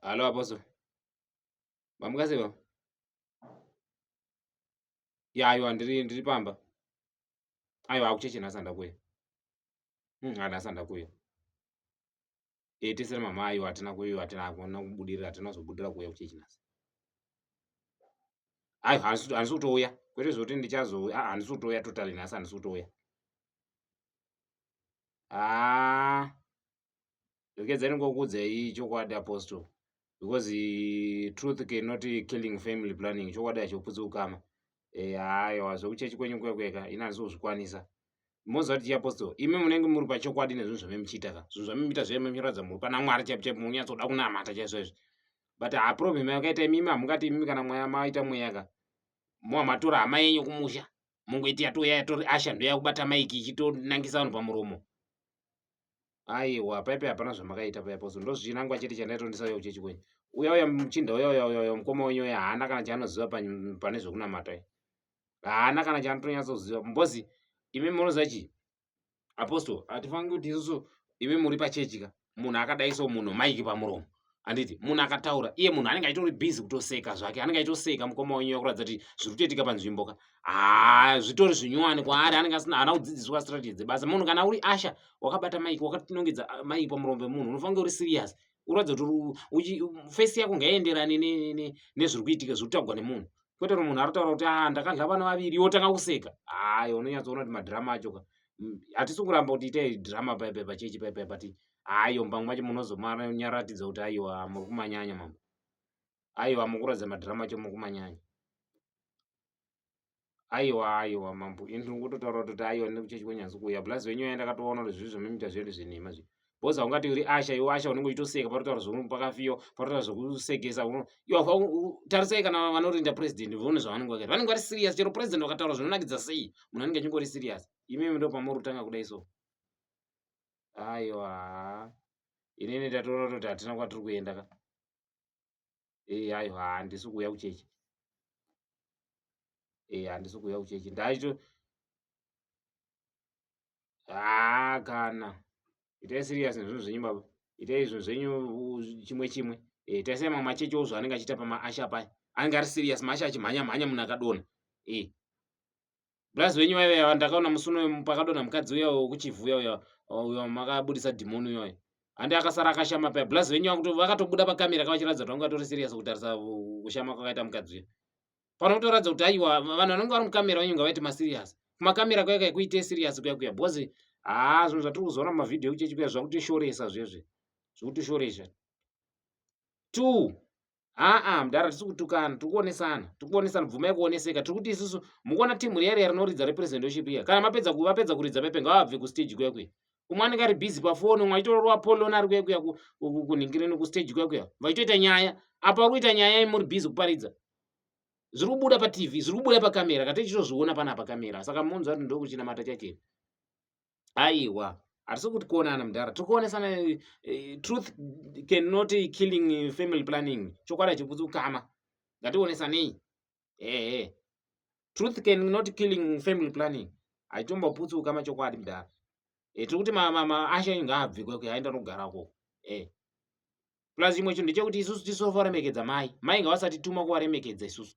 Halo apostle. Mamukasiwa? Ya aiwa ndiri pamba. Aiwa akucheche nasanda kuya. Anasanda kuya. Tisere mama aiwa atina kuya atina kuona kubudirira atina zobudira kuya kucheche nasi. Aiwa handisi kutouya. Kwete zvoti ndichazouya. Handisi kutouya totally nasi handisi kutouya. Ndokedzai ngokuudzai chokwadi apostle. Because truth cannot killing family planning. Chokwadi achoputsa ukama. Aiwa zvokuchechi kwenyu kweka ina handisi kuzvikwanisa. Moza kuti apostle imi munenge muri pachokwadi nezvinhu zvamemuchita ka zvinhu zvamemuita zvemuchiratidza muri pana Mwari chaipo munyatsoda kunamata chaizvo. But problem yakaita imimi hamungati imimi kana mweya maita mweya ka matora hama yenyu kumusha mungoiti yatori asha ndoya kubata maiki ichitonangisa vanhu pamuromo. Aiwa paipai hapana zvamakaita pai apostle ndozvinangwa chete chandaitondisauya kuchechi kwenyu. Uya muchinda uya mukoma wenyu uya haana kana chaanoziva pane zvokunamata. Haana kana chaanotonyatsoziva mbozi imi munoziva chii apostle hatifangi kuti isusu imi muri pachechi ka munhu akadai so munhu maiki pamuromo handiti munhu akataura iye munhu anenge achitori busy kutoseka zvake anenge achitoseka mukoma wenyu akuratidza kuti zviri kutoitika panzvimbo ka zvitori zvinyowani kwaari anenge haana kudzidziswa strategy dzebasa. Munhu kana uri asha wakabata maiki wakatinongedza maiki pamuromo pemunhu unofanira uri serious uratidza kuti face yako ngaienderane nezviri kuitika zviri kutaurwa nemunhu kwete kuti munhu aritaura kuti ndakadla vana vaviri wotanga kuseka unonyatsoona kuti madhirama acho ka hatisi kuramba kuti itai drama paipai pachechi paipai but aiyo mbangu macho munozomanyaratidza kuti aiwa muri kumanyanya mambo. Aiwa mukuratidza madhirama acho muri kumanyanya. Aiwa mambo ini ndiri kutotaura kuti aiwa nekuchechi kwenyu handisi kuuya plus venyu enda katoona kuti zvizvi zvamuita zvedu zvinema zvi bhoza ungati uri asha iwe asha unenge uchitoseka parotaura zviri pakafiyo parotaura zvokusekesa tarisai kana vanorinda president voone zvavanenge vakaita vanenge vari serious chero president vakataura zvinonakidza sei munhu anenge achingori serious imimi ndo pamuri kutanga kudai so. Aiwa inini ndatoona kuti hatina kwatiri kuenda ka aiwa handisi kuuya kuchechi handisi kuuya kuchechi ndaito kana itai serious nezvinhu zvenyu baba itai zvinhu zvenyu chimwe taisai mamwe machechi ozvo anenge achiita pamaasha paya anenge ari serious maasha achimhanya munhu akadonha plus venyu vaiva ndakaona musuno pakadonha mukadzi uya wekuchivhuya uya makabudisa dhimoni uyoyo handi akasara akashama paya plus venyu vakatobuda pakamera kavachiratidza kuti vanga vatori serious kutarisa kushama kwakaita mukadzi uya panotoratidza kuti aiwa vanhu vanenge vari mukamera venyu ngavaiti maserious kumakamera kwaikai kuite serious kuya bhozi zvinhu zvatiri kuzoona mumavhidhiyo ekuchechi kuya zvakutishoresa zvezve zvikutishoresha 2 mudhara tisi kutukana tiri kuonesana bvumai kuoneseka tiri kuti isusu mukuona timu riya rinoridza representation iya kana vapedza kuridza pepe ngavabve kustage kuya umwe anenge ari busy pafoni umwe achitorwa polona ari kuya kunhingireni kustage kuya vachitoita nyaya apa uri kuita nyaya muri busy kuparidza zviri kubuda patv zviri kubuda pakamera katichitozviona pana pakamera saka munzwa kuti ndokuchinamata chacheni. Aiwa hatisi kuti kuonana mudhara tiri kuonesana truth cannot killing family planning chokwadi hachiputsi ukama ngationesanei truth cannot killing family planning hachitomboputsi ukama chokwadi mudhara tiri kuti asha enyu ngaabve kwekuya aenda nogarako plus imwe chinhu ndechekuti isusu tisofa remekedza mai ngavasatituma kuvaremekedza isusu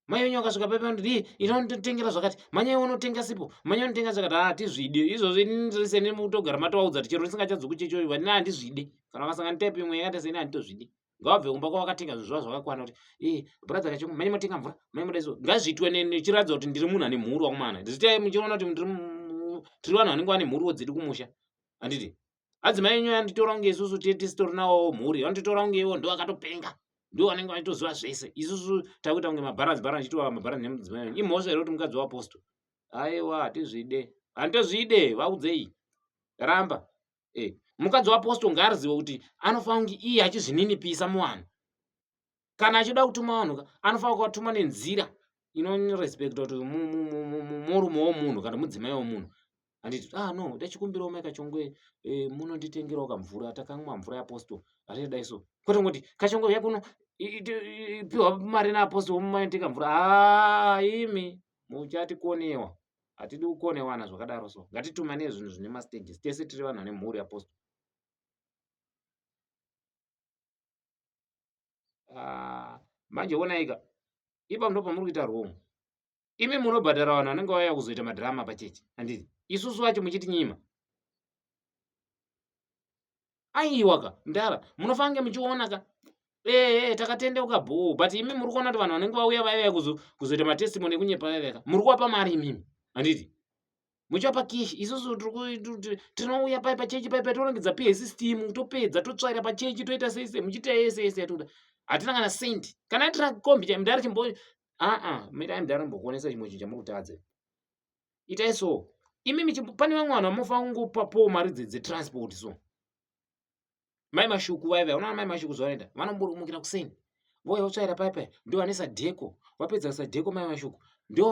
mai venyu vakasvika pepe kuti inotengera zvakati manyai unotenga sipo manyai unotenga zvakati hatizvide izvozvo inindise nemutogara matovaudza kuti chero risingachadzi kuchechoiwa nini handizvide kana vakasangana type imwe yakati seni handitozvide ngavabve kumba kwavakatenga zvinhu zvavo zvakakwana kuti bradha kachongo manyai motenga mvura manyai modaiso ngazviitwe nechiratidza kuti ndiri munhu ane mhuri wakumana ndisitai muchiona kuti tiri vanhu vanenge vane mhuriwo dzedu kumusha handiti adzimai enyu anditora kunge isusu tisitori nawo mhuri vanotitora kunge iwo ndo akatopenga ndo vanenge vachitoziva zvese isusu takuita kunge mabharanzi chitova mabharanzi nemudzimai wenyu imhosva here kuti mukadzi waapostle aiwa hatizvide handitozvide vaudzei ramba mukadzi waapostle ngaarizive kuti anofanira kunge iye achizvininipisa muvanhu kana achida kutuma vanhu anofanira kuvatuma nenzira inorespekta kuti murume womunhu kana mudzimai womunhu handiti no ndachikumbirawo mai kachongwe munonditengerawo kamvura takamwa mvura yeapostol hatidai so kwete ngoti kachongwe yakuno piwa mari naapostol mumaiteka mvura imi muchati konewa hatidi kukonewana zvakadaro so ngatitumane zvinhu zvine mastages tese tiri vanhu vane mhuri yeapostol manje onaika ipa ndo pamuri kuita wrong. Imi munobhadhara vanhu vanenge vauya kuzoita madhirama pachechi handiti isusu vacho muchitinyima. Aiwa ka Mudara munofange muchiona ka takatendeuka bho, but imi muri kuona kuti vanhu vanenge vauya vaiva kuzoita matestimony ekunyepa vaiva muri kuvapa mari imimi handiti muchapa kishi. Isusu tinouya pai pachechi pai patorongedza PA system topedza totsvaira pachechi toita seise muchiita yese yese yatoda hatina kana sendi kana tira kombi Mudara chimbo mirai Mudara mbokuonesa chimwe chinhu chamuri kutadza. Itai so imimi pane vamwe vanhu vamofanga kungopawo mari dzetransport so mai mashuku vaiva unaona mai mashuku zvavanoita vanomburumukira kuseni vouya votsvaira pai ndio vanesa dheko vapedza kusa dheko mai mashuku ndio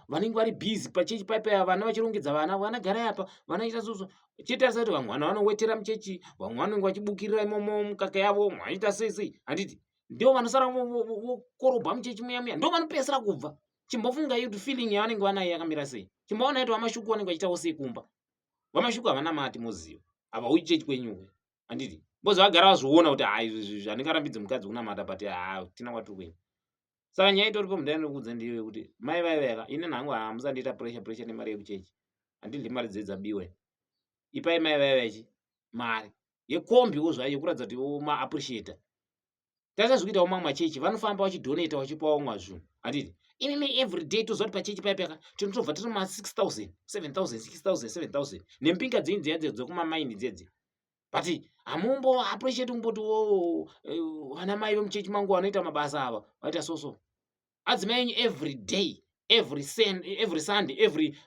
vanenge vari busy pachechi pai vana vachirongedza vana garai apa vanaita susu chitarisa kuti vamwe vanhu vanowetera muchechi vamwe vanenge vachibukirira imomo mukaka yavo vaita sei handiti ndio vanosara vokorobha muchechi muya ndio vanopedzisira kubva. Chimbofunga kuti feeling yavanenge vanayo yakamira sei. Chimboona kuti vamashuku vanenge vachiitawo sei kumba. Vamashuku havana mati moziva havauyi chechi kwenyuwe handiti bozi vagara vazviona kuti izvi handingarambidzi mukadzi unamata but tina watiri kuenda. Saka nyaya itoripo Mudara ndinokuudza ndiyo kuti mai vaiveka ini nhangu hamusandiita pressure nemari yekuchechi handidli mari dzeidzabiwe. Ipai mai vaivechi mari yekombiwo zvayo yekuratidza kuti maappreciata. Tasa zvikuitawo mamwe machechi vanofamba vachidonata vachipawo mwazvinhu handiti inini everyday tozoti pachechi paipeka tinotobva tiri ma6000 7000 6000 7000 nempinga dzinyi dziya dzokumamaini dzedzi but hamumbo appreciate kumboti vana mai vemuchechi mangu vanoita mabasa ava vaita so adzimai every day every Sunday every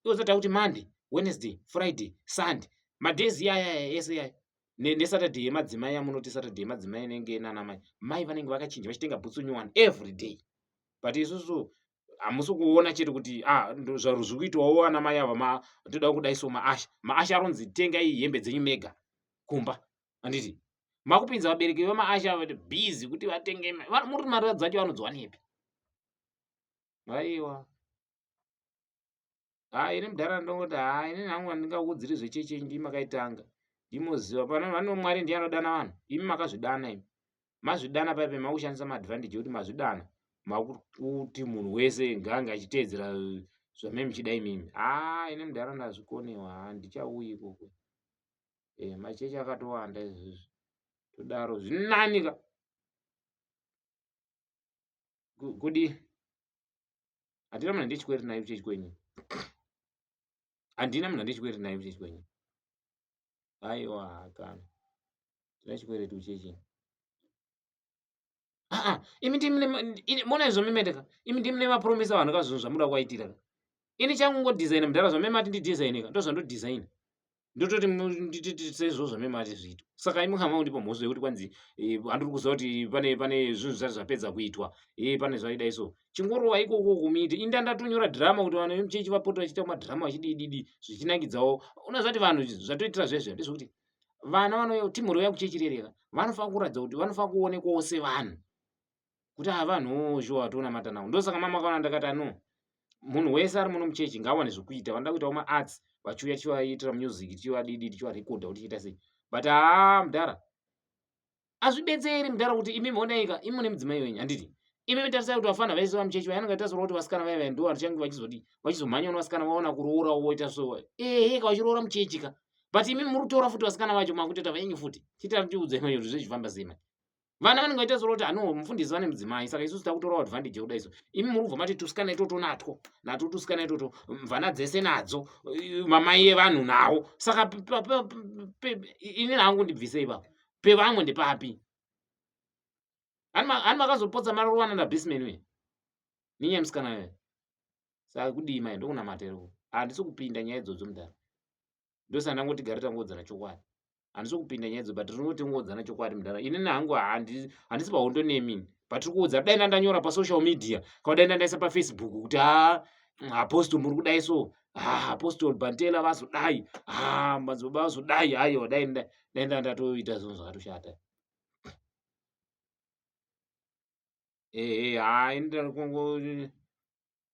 ozata kuti Monday Wednesday Friday Sunday madays yaya yese yaya neSaturday yemadzimai yamunoti Saturday yemadzimai inenge nana mai vanenge vakachinja vachitenga bhutsu nyuwani every day but isusu hamusi kuona chete kuti zvaro zviri kuitawo ana mai ava toda kudaiso maasha aronzi tengai hembe dzenyu mega kumba handiti makupinza vabereki vemaasha ava busy kuti vatenge muri mari dzacho vanodziwanepi. Aiwa ini Mudara ndongoti ini nhangu handingakuudziri zvechechi ndimakaitanga ndimoziva pana vano Mwari ndiye anodana vanhu imi makazvidana imi mazvidana paipe makushandisa maadvantage ekuti mazvidana makuti munhu wese ngange achiteedzera zvamai muchida imimi ini Mudara ndazvikonewa handichauyi ikoko machechi akatowanda izvizvi todaro zvinanika kudi handina munhu andichikweri nayo chechi kwenyu handina munhu andichikweri nayo chechi kwenyu aiwa kana tina chikweretu chechi imi mona izvo mimedeka imi ndimune mapromisa vanhu kazvinhu zvamuda kuvaitira ini changungodhizaina Mudara zvamemati ndidhizainika ndozvandodhizaina ndototi sezvo zvamemati zviito saka imi kama undipa mhosvo yekuti kwanzi handiri kuziva kuti pane zvinhu zvati zvapedza kuitwa pane zvaidai so chingorova ikoko kumiti ini ndatonyora dhirama kuti vanhu vemuchechi vapota vachiita madhirama vachidididi zvichinakidzawo unoziva kuti vanhu zvatoitira zvezvo ndezvokuti vana timhuri vauya kuchechi rereka vanofanira kuratidza kuti vanofanira kuonekwawo sevanhu kuti vanhu zhuwa tonamata nawo ndosaka mamakaona ndakati munhu wese ari muno muchechi ngaawane zvekuita vanoda kuitawo maarts vachiuya tichivaitira music tichivaredha kuti chiita sei but Mudara hazvibetseri Mudara kuti imi monaika imi mune mudzimai wenyu handiti imi tarisai kuti vafana vaise vamuchechi vayananga tarisira kuti vasikana vaiva ndo vachange vachizomhanya navasikana vaona kuroora voita so ka vachiroora muchechi ka but imi muri kutora futi vasikana vacho makutoita venyu futi chitatiudza imwe kuti zvezvifamba sei vana vanenge vaita soro kuti mufundisi vane mudzimai saka isusu takutorawo advantage yekudai so imi muri kubva mati tusikana itoto natwo tusikana itoto mvana dzese nadzo mamai evanhu nawo saka ini hangu ndibvise ipapo pevamwe ndepapi hani makazopotsa marowana nabhisman we ninyaya musikana we saka kudii mai ndokunamatero handisi kupinda nyaya idzodzo Mudara ndosaka ndangoti gari tangodzana chokwadi handisi kupinda nyaya idzo but rinoti ngodzana chokwadi Mudara inini hangu handisi pahondo nemini but tiri kuudza dai ndandanyora pasocial media kana dai ndandaisa pafacebook kuti apostle muri kudai so apostle Bantela vazodai madzoba vazodai aiwa dai ndandatoita zvinhu zvakatoshata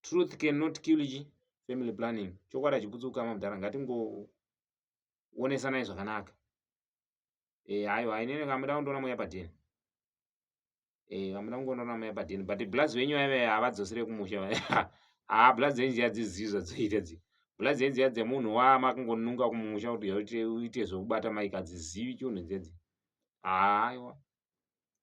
truth cannot kill family planning chokwadi hachikutsukama Mudara ngatingoonesanai zvakanaka aiwa inini kamuda kundoona mweya pa10 Hamuna kungoona mai padhini, but bloods venyu vaya havadzosere kumusha bloods venyu dziya hadzizivi zvadzizoita dzi. Bloods venyu dziya dzemunhu wamakungonunga kumusha kuti uite zvokubata maiki, hadzizivi chinhu dzedzi. Aiwa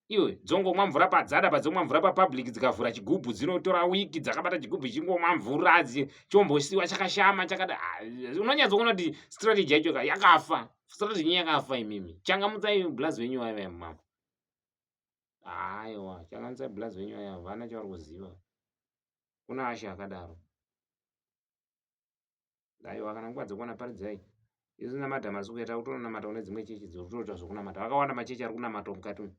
iwe dzongomwa mvura padzada padzomwa mvura papublic, dzikavhura chigubhu dzinotora wiki dzakabata chigubhu chingomwa mvura chombosiwa chakashama chakada. Unonyatsoona kuti strategy yacho yakafa, strategy yakafa imimi. Changamutsai bloods venyu vaya mama. Aiwa changamutsai bloods venyu vaya, havana chavari kuziva. Kuna Asha akadaro. Aiwa kana nguva dzekuona paridzai. Izina madhama zikuita kutonamata une dzimwe chechi dzotoita zvokunamata. Vakawanda machechi ari kunamata mukati umu.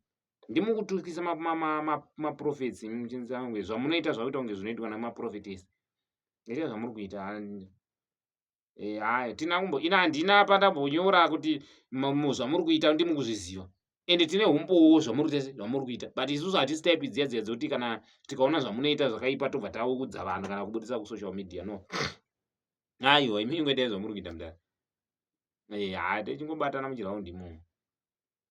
Ndimukutukisa maprofits muchinzangu zvamunoita zvakuita kunge zvinoitwa namaprofitesi. Ita zvamuri kuita. Haya tina kumbo ina handina pandambonyora kuti zvamuri kuita ndimukuzviziva. Ende tine umbowo zvamuri kuita. But isusu hatisi type dziya dziya dzoti kana tikaona zvamunoita zvakaipa tobva taudza vanhu kana kubudisa kusocial media, no. Aiwa imi ngoitai zvamuri kuita mudara. Haya tichingobatana muchiraundi imomo.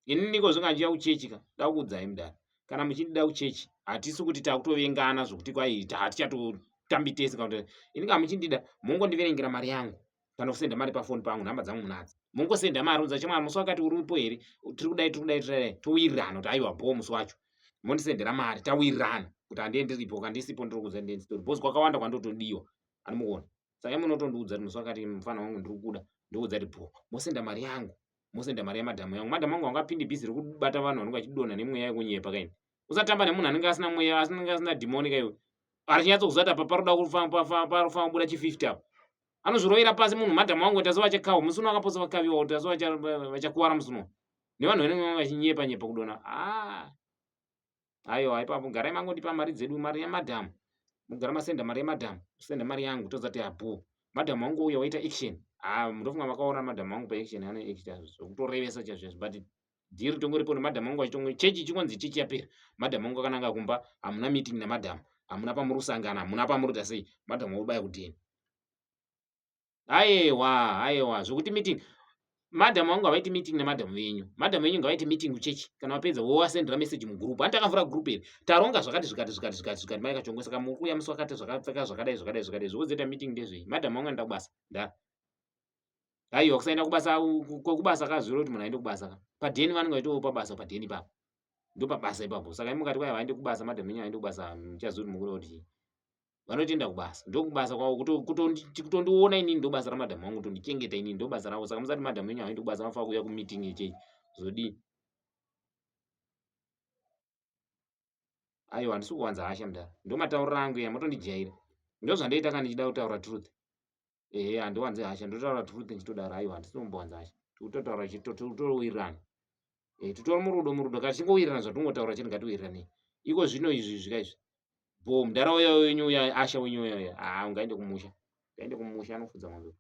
Ini ndiko zvinganjia kuchechi ka dakuudzai mudara. Kana muchida kuchechi hatisi kuti takutovengana zvokuti kwai hatichatotambi tese kana kuti ini kana muchindida mongondiverengera mari yangu kana kusenda mari pafoni pangu, nhamba dzangu munadzo. Mongosenda mari unza chemwari musi wakati uripo here, tiri kudai towirirana kuti aiwa bho musi wacho. Mondisendera mari tawirirana kuti handendiripo kandisipo ndiri kuudza ndeni story. Bhozi kwakawanda kwandotodiwa. Anomuona. Saka munotondiudza kuti musi wakati mufana wangu ndiri kuda ndoudza kuti bho mosenda mari yangu. Mosenda mari yamadhamu yangu. Madhamu yangu angapinde bhizi rekubata vanhu vanenge vachidonha nemweya yekunyepa kaini. Usatamba nemunhu anenge asina mweya, anenge asina dhimoni kaiwe. Achinyatsokuziva kuti apa paroda kufamba buda chi50 apa. Anozvirovera pasi munhu madhamu wangu kuti asova chakawa. Musi uno akaposa vakaviwa kuti asova vachakuwara musi uno. Nevanhu vanenge vachinyepa nyepa kudonha. Aiwa ipapo garai mangondipa mari dzedu, mari yamadhamu. Mugara masenda mari yamadhamu, senda mari yangu tozati abho. Madhamu wangu uya waita action. Ndofunga makaona madhamu wangu pa-action ane action zvokutorevesa chazvo, but ndiri tongoripo nemadhamu wangu achitongo chechi chingonzi chechi yapera. Madhamu wangu akananga kumba, hamuna meeting namadhamu, hamuna pamurusangana, hamuna pamuruta sei, madhamu wobaya kudini. Aiwa zvokuti meeting madhamu wangu havaiti meeting namadhamu venyu. Madhamu venyu ngavaiti meeting kuchechi. Kana wapedza wowasendera message mugroup. Handakavhura group here. Taronga zvakati maikachongwe saka mukuya musi wakati zvakapfeka zvakadai zvokuzoita meeting ndezvei. Madhamu wangu anoenda kubasa. Nda. Aiwa kusaenda kubasa kwekubasa kazviro kuti munhu aende kubasa. Padheni vanenge vachitowo pabasa padheni papo. Ndo pabasa ipapo. Saka imukati kwai vaende kubasa madhamu venyu aende kubasa muchazoti mukuru kuti vanotoenda kubasa. Ndo kubasa kwavo kutondiona inini ndo basa ramadhamu wangu, kutondichengeta inini ndo basa ravo. Saka musati madhamu venyu aende kubasa vanofanira kuuya kumeeting yechechi. Zvodii? Aiwa handisi kuwanza hasha mudara. Ndo matauriro angu ya motondijaira. Ndo zvandoita kana ndichida kutaura truth. Handiwanzi hasha, ndotaura truth nchitodaro. Aiwa handisi kumbowanza hasha. Tikutotaura titowirirana. Titori murudo kana tichingowirirana zvatingotaura chete ngatiwirirane. Iko zvino izvi zvikaizvi. Bho mudara wenyu uya Asha wenyu uya ungaende kumusha. Ngaende kumusha anofudza mwanzo.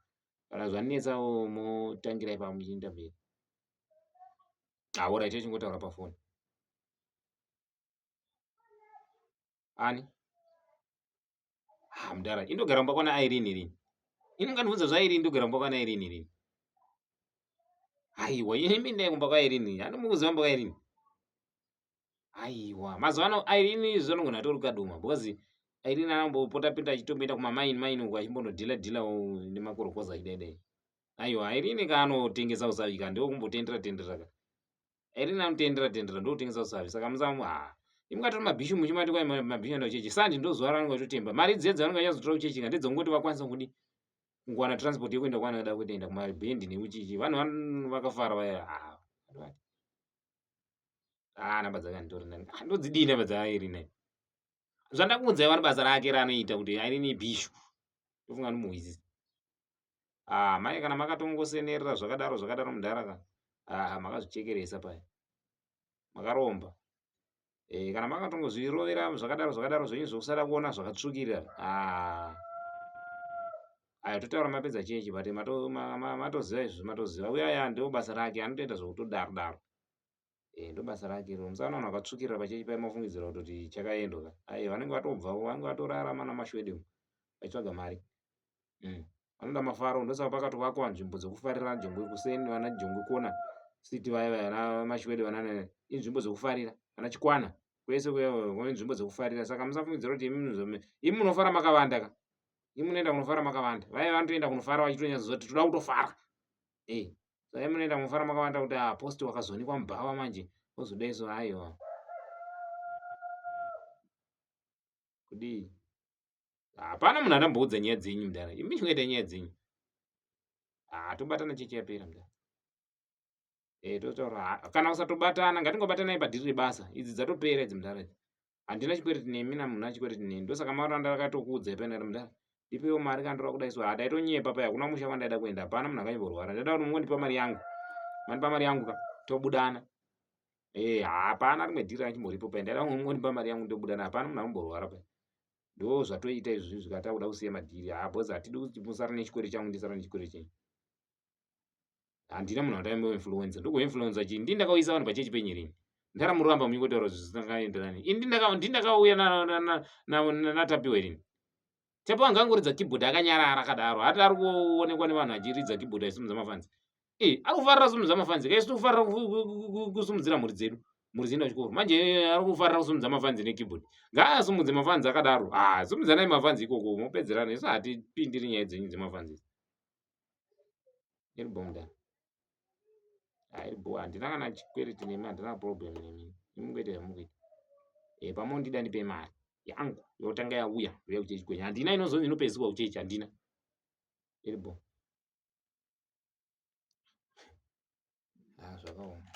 Kana zvanetsa motangirai pamuchienda mberi. Alright tichingotaura pafoni. Ani? Mudara indogara mumba kwana Irene rini. Inongandibvunza zvaIrene indogara mumba kwana Irene rini. Aiwa imi ndai kumba kwa Irene. Handimukuziva mumba kwa Irene. Aiwa mazuva ano Irene zvinongona tori kaduma because Irene anambopota pinda achitomboenda kumamaini uko achimbonodhila nemakorokoza achidaidai. Aiwa Irene kaanotengesa usavi ka ndiko kumbotendera ka. Irene anotendera ndotengesa usavi. Saka musamu imukatora mabhishu muchimati kwai mabhishu anda kuchechi. Sandi ndo zuva ravanenge vachitotemba. Mari dzedzo vanenge vachazotora kuchechi ka ndedzongoti vakwanisa kudi kuwana transport yekuenda kwaanoda kuenda kumabhendi nekuchichi. Vanhu vakafara vaya. Namba dzakanditori nani. Ndodzidii namba dzaIrene. Zvandakuudzai vari basa rake raanoita kuti Irene bhishu. Ndofunga ndimohwisisa. Mai kana makatongosenerera zvakadaro mudhara ka. Makazvichekeresa paya. Makaromba. Kana makatongozvirovera zvakadaro zvenyu zvokusada kuona zvakatsvukira. Aya totaura mapedza chechi but matoziva izvi matoziva. Uya ndo basa rake anotoita zvokutodaro. Ndo basa rake ro. Musaona vanhu vakatsvukira pachechi pai mafungidzira kuti chakaendwa ka. Vanenge vatobva vanenge vatorarama namashwede vachitsvaga mari. Vanoda mafaro ndosaka pakatovakwa nzvimbo dzokufarira Jongwe kuseni vana Jongwe kona city vaya vana mashwede vana inzvimbo dzokufarira vana Chikwana. kwese kune nzvimbo dzekufarira. Saka musafungidzira kuti imi munofara makavanda ka, imi munoenda kunofara makavanda. Vaya vanotoenda kunofara vachitonyadzoti toda kutofara. Saka munoenda kunofara makavanda kuti post wakazonikwa mubhava manje wozodaiso aiwa kudii. Hapana munhu andamboudza nyaya dzenyu mudara. Imi chinoita nyaya dzenyu. Tobatana chechi yapera mudara. Totaura kana usatobatana ngatingobatanai padhiri rebasa. Idzi dzatopera idzi mudara. Handina chikwereti nemi namunhu achikwereti neni. Ndosaka mara ndakatokuudzai panera mudara. Ndipewo mari kandora kudaiso. Daitonyepa paya hakuna musha wandaida kuenda. Hapana munhu akanyimborwara. Ndaida kuti mungondipa mari yangu. Mandipa mari yangu ka tobudana. Hapana rimwe dhiri rachimboripo paya. Ndaida kuti mungondipa mari yangu ndobudana. Hapana munhu akamborwara paya. Ndo zvatoita izvi zvikati kuda kusiya madhiri. Bhozi hatidi kuti musara nechikwere changu ndisara nechikwere chenyu. Handina munhu andaimbo influencer. Ndiko influencer chii? Ndini ndakauisa vanhu pachechi penyu rini. Ndara muramba muchingotaura zvisingaenderani. Ndini ndakauya natapiwe rini. Tapiwa angangoridza keyboard akanyarara akadaro. Hati ari kuonekwa nevanhu achiridza keyboard aisimudza mafanzi. Ari kufarira simudza mafanzi. Kaisu kufarira kusimudzira mhuri dzedu. Mhuri dzinoenda kuchikoro. Manje ari kufarira kusumudza mafanzi nekeyboard. Ngaasumudze mafanzi akadaro. Sumudzanai mafanzi ikoko mopedzerana. Isu hatipindiri nyaya dzenyu dzemafanzi. Iri bomda. Handina kana chikwereti nemi, handina problem nemi. Imungoita zvamungoita. Pamunondida ndipe mari yangu yotanga yauya uya kuchechi kwenyu. Handina inozonzi inopedziswa kuchechi, handina. Iri bo. Zvakaoma.